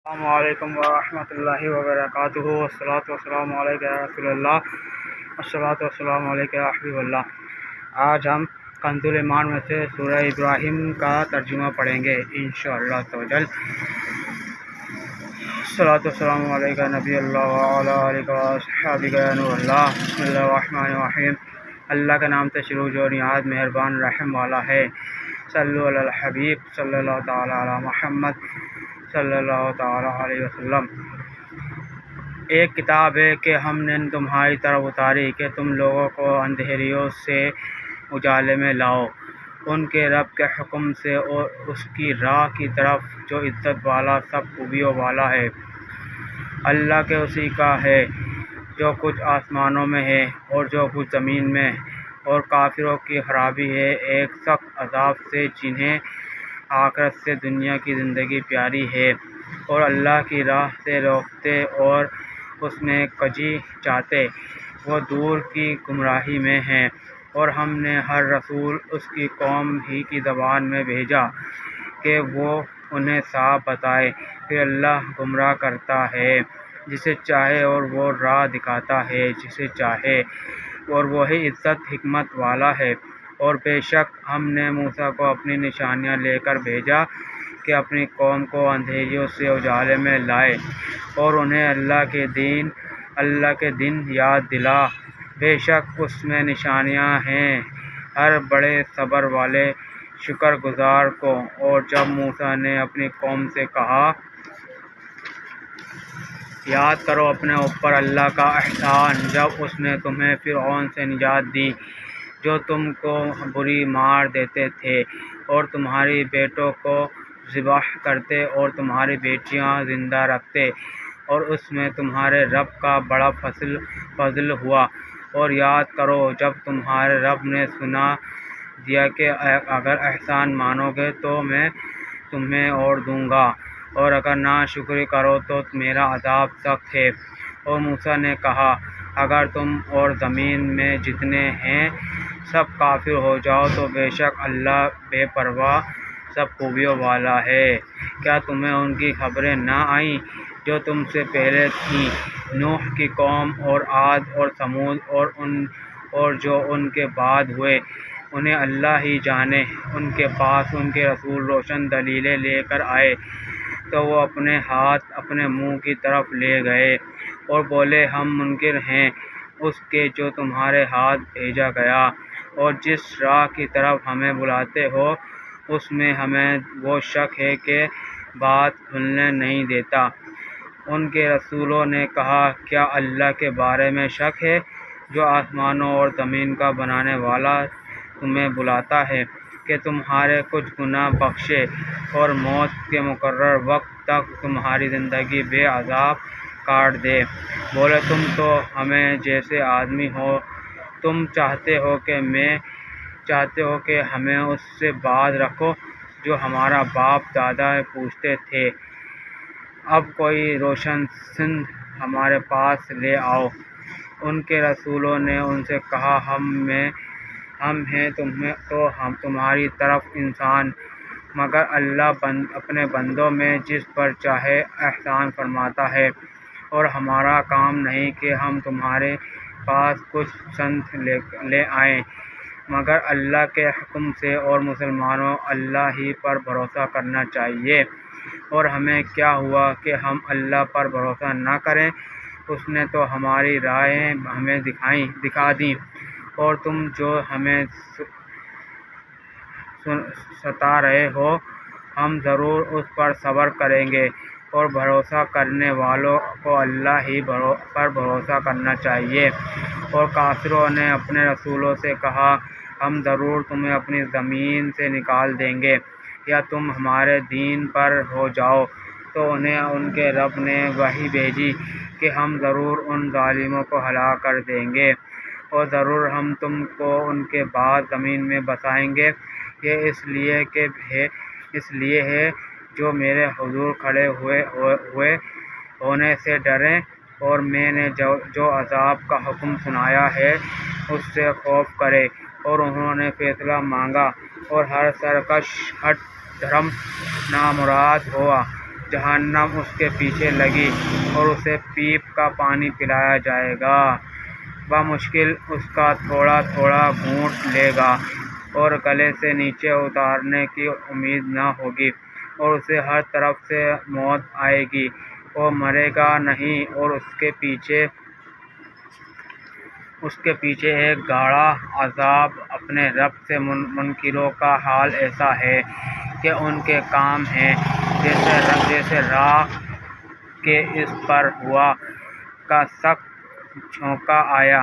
السلام علیکم ورحمۃ اللہ وبرکاتہ۔ والصلاۃ والسلام علیک یا رسول اللہ، والصلاۃ والسلام علیک یا حبیب اللہ۔ آج ہم کنز ایمان میں سے سورہ ابراہیم کا ترجمہ پڑھیں گے انشاءاللہ تعالی۔ الصلاۃ والسلام علیک نبی اللہ وعلی آلہ وصحبہ یا نور اللہ۔ بسم اللہ الرحمن الرحیم۔ اللہ کا نام سے شروع جو نہایت مہربان رحم والا ہے۔ صلو علی الحبیب صلی اللہ تعالی علی محمد صلی اللہ تعالی علیہ وسلم۔ ایک کتاب ہے کہ ہم نے تمہاری طرف اتاری کہ تم لوگوں کو اندھیریوں سے اجالے میں لاؤ، ان کے رب کے حکم سے اور اس کی راہ کی طرف جو عزت والا سب خوبیوں والا ہے۔ اللہ کے اسی کا ہے جو کچھ آسمانوں میں ہے اور جو کچھ زمین میں، اور کافروں کی خرابی ہے ایک سخت عذاب سے جنہیں آخرت سے دنیا کی زندگی پیاری ہے اور اللہ کی راہ سے روکتے اور اس میں کجی چاہتے، وہ دور کی گمراہی میں ہیں۔ اور ہم نے ہر رسول اس کی قوم ہی کی زبان میں بھیجا کہ وہ انہیں صاف بتائے، پھر اللہ گمراہ کرتا ہے جسے چاہے اور وہ راہ دکھاتا ہے جسے چاہے، اور وہی عزت حکمت والا ہے۔ اور بے شک ہم نے موسیٰ کو اپنی نشانیاں لے کر بھیجا کہ اپنی قوم کو اندھیریوں سے اجالے میں لائے اور انہیں اللہ کے دن یاد دلا۔ بے شک اس میں نشانیاں ہیں ہر بڑے صبر والے شکر گزار کو۔ اور جب موسیٰ نے اپنی قوم سے کہا، یاد کرو اپنے اوپر اللہ کا احسان جب اس نے تمہیں فرعون سے نجات دی جو تم کو بری مار دیتے تھے اور تمہاری بیٹوں کو ذبح کرتے اور تمہاری بیٹیاں زندہ رکھتے، اور اس میں تمہارے رب کا بڑا فضل ہوا۔ اور یاد کرو جب تمہارے رب نے سنا دیا کہ اگر احسان مانو گے تو میں تمہیں اور دوں گا، اور اگر ناشکری کرو تو میرا عذاب سخت ہے۔ اور موسیٰ نے کہا، اگر تم اور زمین میں جتنے ہیں سب کافر ہو جاؤ تو بے شک اللہ بے پرواہ سب خوبیوں والا ہے۔ کیا تمہیں ان کی خبریں نہ آئیں جو تم سے پہلے تھیں، نوح کی قوم اور عاد اور ثمود اور جو ان کے بعد ہوئے؟ انہیں اللہ ہی جانے۔ ان کے پاس ان کے رسول روشن دلیلیں لے کر آئے تو وہ اپنے ہاتھ اپنے منہ کی طرف لے گئے اور بولے، ہم منکر ہیں اس کے جو تمہارے ہاتھ بھیجا گیا، اور جس راہ کی طرف ہمیں بلاتے ہو اس میں ہمیں وہ شک ہے کہ بات کھلنے نہیں دیتا۔ ان کے رسولوں نے کہا، کیا اللہ کے بارے میں شک ہے جو آسمانوں اور زمین کا بنانے والا تمہیں بلاتا ہے کہ تمہارے کچھ گناہ بخشے اور موت کے مقرر وقت تک تمہاری زندگی بے عذاب کاٹ دے؟ بولے، تم تو ہمیں جیسے آدمی ہو، تم چاہتے ہو کہ ہمیں اس سے باز رکھو جو ہمارا باپ دادا پوچھتے تھے۔ اب کوئی روشن سند ہمارے پاس لے آؤ۔ ان کے رسولوں نے ان سے کہا، ہم ہیں تمہاری طرف انسان، مگر اللہ اپنے بندوں میں جس پر چاہے احسان فرماتا ہے، اور ہمارا کام نہیں کہ ہم تمہارے پاس کچھ سند لے آئیں مگر اللہ کے حکم سے، اور مسلمانوں اللہ ہی پر بھروسہ کرنا چاہیے۔ اور ہمیں کیا ہوا کہ ہم اللہ پر بھروسہ نہ کریں؟ اس نے تو ہماری راہیں ہمیں دکھا دیں، اور تم جو ہمیں ستا رہے ہو ہم ضرور اس پر صبر کریں گے۔ اور بھروسہ کرنے والوں کو اللہ ہی پر بھروسہ کرنا چاہیے۔ اور کافروں نے اپنے رسولوں سے کہا، ہم ضرور تمہیں اپنی زمین سے نکال دیں گے یا تم ہمارے دین پر ہو جاؤ۔ تو انہیں ان کے رب نے وحی بھیجی کہ ہم ضرور ان ظالموں کو ہلاک کر دیں گے، اور ضرور ہم تم کو ان کے بعد زمین میں بسائیں گے۔ یہ اس لیے ہے جو میرے حضور کھڑے ہونے سے ڈریں، اور میں نے جو عذاب کا حکم سنایا ہے اس سے خوف کرے۔ اور انہوں نے فیصلہ مانگا، اور ہر سرکش ہٹ دھرم نامراد ہوا، جہنم اس کے پیچھے لگی اور اسے پیپ کا پانی پلایا جائے گا۔ بمشکل اس کا تھوڑا تھوڑا گھونٹ لے گا اور گلے سے نیچے اتارنے کی امید نہ ہوگی، اور اسے ہر طرف سے موت آئے گی۔ وہ مرے گا نہیں، اور اس کے پیچھے ایک گاڑھا عذاب۔ اپنے رب سے منکروں کا حال ایسا ہے کہ ان کے کام ہیں جیسے راکھ کہ اس پر ہوا کا سخت جھونکا آیا۔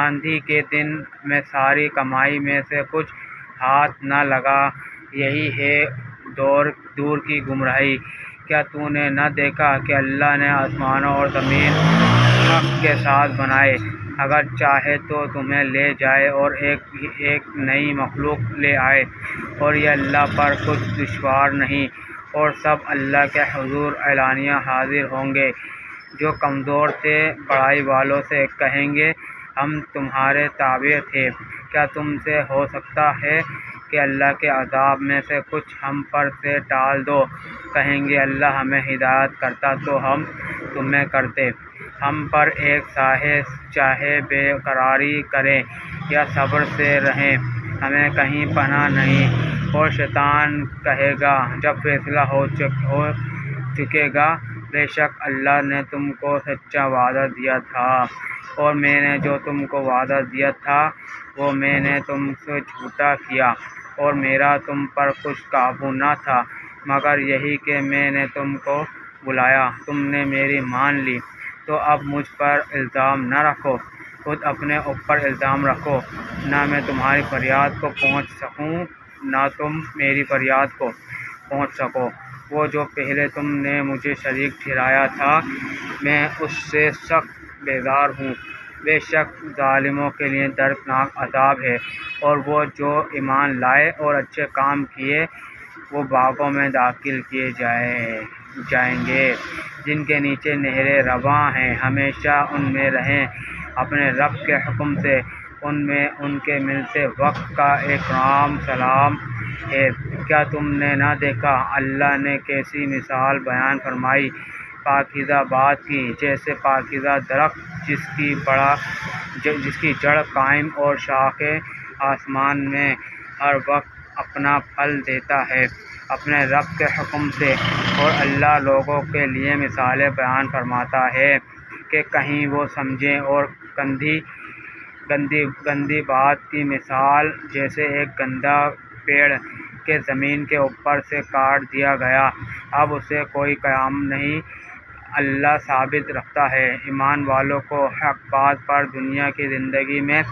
آندھی کے دن میں ساری کمائی میں سے کچھ ہاتھ نہ لگا، یہی ہے دور کی گمراہی۔ کیا تو نے نہ دیکھا کہ اللہ نے آسمانوں اور زمین حق کے ساتھ بنائے؟ اگر چاہے تو تمہیں لے جائے اور ایک نئی مخلوق لے آئے، اور یہ اللہ پر کچھ دشوار نہیں، اور سب اللہ کے حضور اعلانیہ حاضر ہوں گے۔ جو کمزور تھے بڑائی والوں سے کہیں گے ہم تمہارے تابع تھے، کیا تم سے ہو سکتا ہے کہ اللہ کے عذاب میں سے کچھ ہم پر سے ٹال دو؟ کہیں گے اللہ ہمیں ہدایت کرتا تو ہم تمہیں کرتے۔ ہم پر ایک سایہ چاہے بے قراری کریں یا صبر سے رہیں، ہمیں کہیں پناہ نہیں۔ اور شیطان کہے گا جب فیصلہ ہو چکے گا، بے شک اللہ نے تم کو سچا وعدہ دیا تھا، اور میں نے جو تم کو وعدہ دیا تھا وہ میں نے تم سے جھوٹا کیا، اور میرا تم پر کچھ قابو نہ تھا مگر یہی کہ میں نے تم کو بلایا، تم نے میری مان لی۔ تو اب مجھ پر الزام نہ رکھو، خود اپنے اوپر الزام رکھو۔ نہ میں تمہاری فریاد کو پہنچ سکوں، نہ تم میری فریاد کو پہنچ سکو۔ وہ جو پہلے تم نے مجھے شریک ٹھہرایا تھا، میں اس سے سخت بیزار ہوں۔ بے شک ظالموں کے لیے دردناک عذاب ہے۔ اور وہ جو ایمان لائے اور اچھے کام کیے، وہ باغوں میں داخل کیے جائیں گے جن کے نیچے نہریں رواں ہیں، ہمیشہ ان میں رہیں اپنے رب کے حکم سے۔ ان میں ان کے ملتے وقت کا اکرام سلام ہے۔ کیا تم نے نہ دیکھا اللہ نے کیسی مثال بیان فرمائی پاکیزہ بات کی، جیسے پاکیزہ درخت جس کی جڑ قائم اور شاخیں آسمان میں ہر وقت اپنا پھل دیتا ہے اپنے رب کے حکم سے۔ اور اللہ لوگوں کے لیے مثالیں بیان فرماتا ہے کہ کہیں وہ سمجھیں۔ اور گندی بات کی مثال جیسے ایک گندا پیڑ کہ زمین کے اوپر سے کاٹ دیا گیا، اب اسے کوئی قیام نہیں۔ اللہ ثابت رکھتا ہے ایمان والوں کو حق بات پر دنیا کی زندگی میں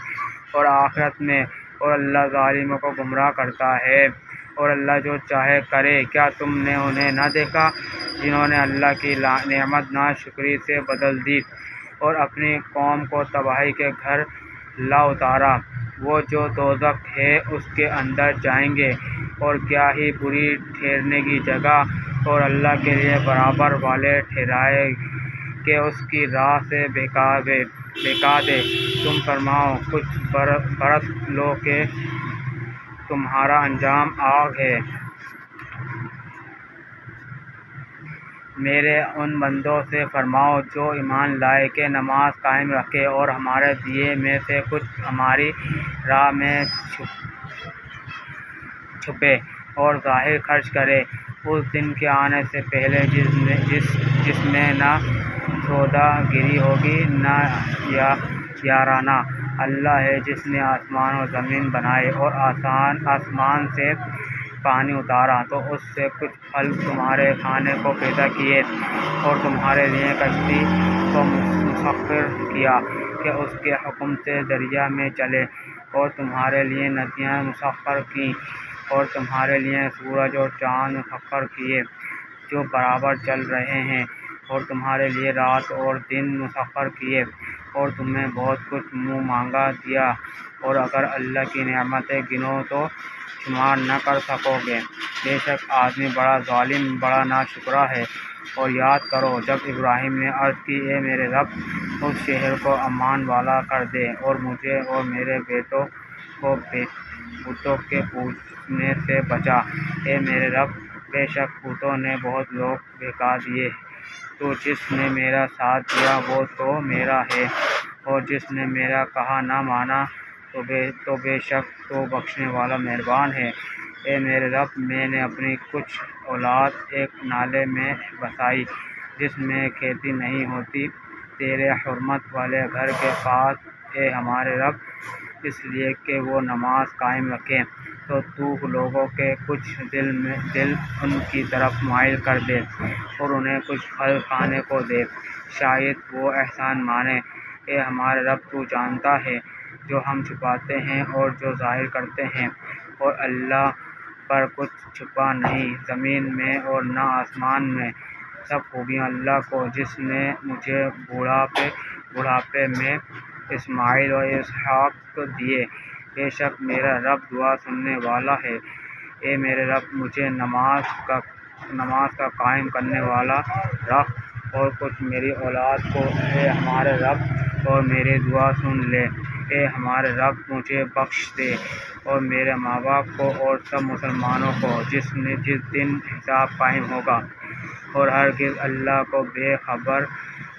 اور آخرت میں، اور اللہ ظالموں کو گمراہ کرتا ہے، اور اللہ جو چاہے کرے۔ کیا تم نے انہیں نہ دیکھا جنہوں نے اللہ کی نعمت ناشکری سے بدل دی اور اپنی قوم کو تباہی کے گھر لا اتارا؟ وہ جو دوزخ ہے اس کے اندر جائیں گے، اور کیا ہی بری ٹھہرنے کی جگہ۔ اور اللہ کے لیے برابر والے ٹھہرائے کہ اس کی راہ سے بہکا دے۔ تم فرماؤ کچھ برت لو کہ تمہارا انجام آگ ہے۔ میرے ان بندوں سے فرماؤ جو ایمان لائے کہ نماز قائم رکھے اور ہمارے دیے میں سے کچھ ہماری راہ میں چھپے اور ظاہر خرچ کرے اس دن کے آنے سے پہلے جس میں نہ سودا گری ہوگی نہ یارانہ۔ اللہ ہے جس نے آسمان اور زمین بنائے اور آسمان سے پانی اتارا تو اس سے کچھ پھل تمہارے کھانے کو پیدا کیے، اور تمہارے لیے کشتی کو مسخر کیا کہ اس کے حکم سے دریا میں چلے، اور تمہارے لیے ندیاں مسخر کیں، اور تمہارے لیے سورج اور چاند مسخر کیے جو برابر چل رہے ہیں، اور تمہارے لیے رات اور دن مسخر کیے، اور تمہیں بہت کچھ منہ مانگا دیا، اور اگر اللہ کی نعمتیں گنو تو شمار نہ کر سکو گے۔ بے شک آدمی بڑا ظالم، بڑا ناشکرا ہے۔ اور یاد کرو جب ابراہیم نے عرض کی اے میرے رب، اس شہر کو امان والا کر دے اور مجھے اور میرے بیٹوں کو بتوں کے پوجنے سے بچا۔ اے میرے رب، بے شک بتوں نے بہت لوگ بہکا دیے، تو جس نے میرا ساتھ دیا وہ تو میرا ہے، اور جس نے میرا کہا نہ مانا تو بے شک تو بخشنے والا مہربان ہے۔ اے میرے رب، میں نے اپنی کچھ اولاد ایک نالے میں بسائی جس میں کھیتی نہیں ہوتی، تیرے حرمت والے گھر کے پاس، اے ہمارے رب، اس لیے کہ وہ نماز قائم رکھیں، تو لوگوں کے کچھ دل ان کی طرف مائل کر دے اور انہیں کچھ پھل کھانے کو دے، شاید وہ احسان مانیں۔ اے ہمارے رب، تو جانتا ہے جو ہم چھپاتے ہیں اور جو ظاہر کرتے ہیں، اور اللہ پر کچھ چھپا نہیں زمین میں اور نہ آسمان میں۔ سب خوبیاں اللہ کو، جس نے مجھے بڑھاپے میں اسماعیل اور اسحاق دیے۔ بے شک میرا رب دعا سننے والا ہے۔ اے میرے رب، مجھے نماز کا قائم کرنے والا رکھ اور کچھ میری اولاد کو، اے ہمارے رب، اور میری دعا سن لے۔ اے ہمارے رب، مجھے بخش دے اور میرے ماں باپ کو اور سب مسلمانوں کو، جس دن حساب قائم ہوگا، اور ہرگز اللہ کو بے خبر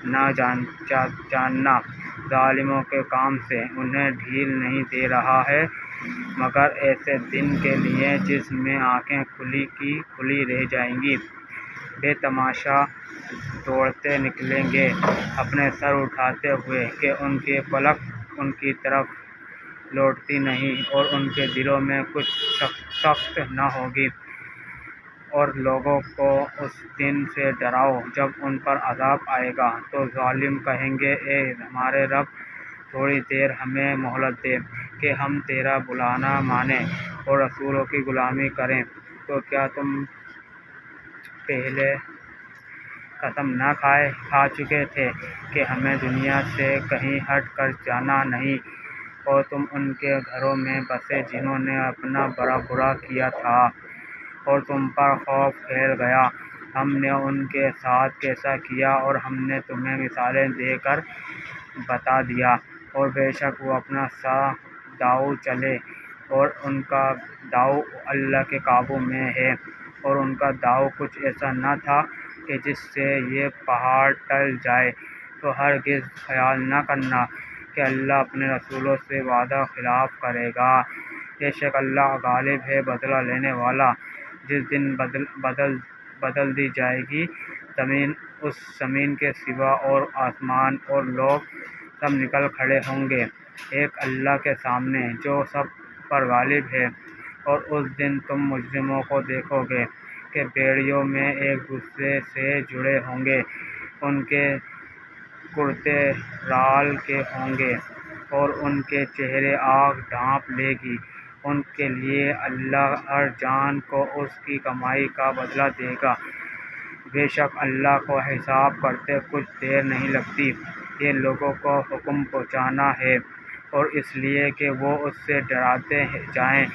نہ جاننا۔ ظالموں کے کام سے انہیں ڈھیل نہیں دے رہا ہے، مگر ایسے دن کے لیے جس میں آنکھیں کھلی کی کھلی رہ جائیں گی، بے تماشا دوڑتے نکلیں گے اپنے سر اٹھاتے ہوئے کہ ان کی پلک ان کی طرف لوٹتی نہیں، اور ان کے دلوں میں کچھ سخت نہ ہوگی۔ اور لوگوں کو اس دن سے ڈراؤ جب ان پر عذاب آئے گا، تو ظالم کہیں گے، اے ہمارے رب، تھوڑی دیر ہمیں مہلت دے کہ ہم تیرا بلانا مانیں اور رسولوں کی غلامی کریں۔ تو کیا تم پہلے قسم نہ کھا چکے تھے کہ ہمیں دنیا سے کہیں ہٹ کر جانا نہیں، اور تم ان کے گھروں میں بسے جنہوں نے اپنا برا کیا تھا، اور تم پر خوف پھیل گیا۔ ہم نے ان کے ساتھ کیسا کیا، اور ہم نے تمہیں مثالیں دے کر بتا دیا، اور بے شک وہ اپنا سا داؤ چلے، اور ان کا داؤ اللہ کے قابو میں ہے، اور ان کا داؤ کچھ ایسا نہ تھا کہ جس سے یہ پہاڑ ٹل جائے۔ تو ہرگز خیال نہ کرنا کہ اللہ اپنے رسولوں سے وعدہ خلاف کرے گا، بے شک اللہ غالب ہے، بدلہ لینے والا۔ جس دن بدل دی جائے گی زمین، اس زمین کے سوا اور آسمان اور لوگ سب نکل کھڑے ہوں گے ایک اللہ کے سامنے جو سب پر غالب ہے۔ اور اس دن تم مجرموں کو دیکھو گے کہ بیڑیوں میں ایک دوسرے سے جڑے ہوں گے، ان کے کرتے رال کے ہوں گے، اور ان کے چہرے آگ ڈھانپ لے گی۔ ان کے لیے اللہ ہر جان کو اس کی کمائی کا بدلہ دے گا، بے شک اللہ کو حساب کرتے کچھ دیر نہیں لگتی۔ یہ لوگوں کو حکم پہنچانا ہے، اور اس لیے کہ وہ اس سے ڈراتے جائیں،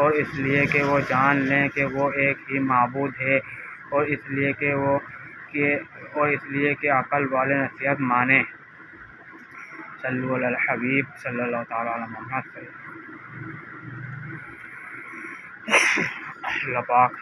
اور اس لیے کہ وہ جان لیں کہ وہ ایک ہی معبود ہے، اور اس لیے کہ عقل والے نصیحت مانیں۔ صلو علی الحبیب صلی اللہ تعالی علی محمد صلی اللہ علیہ وسلم۔ اللہ پاک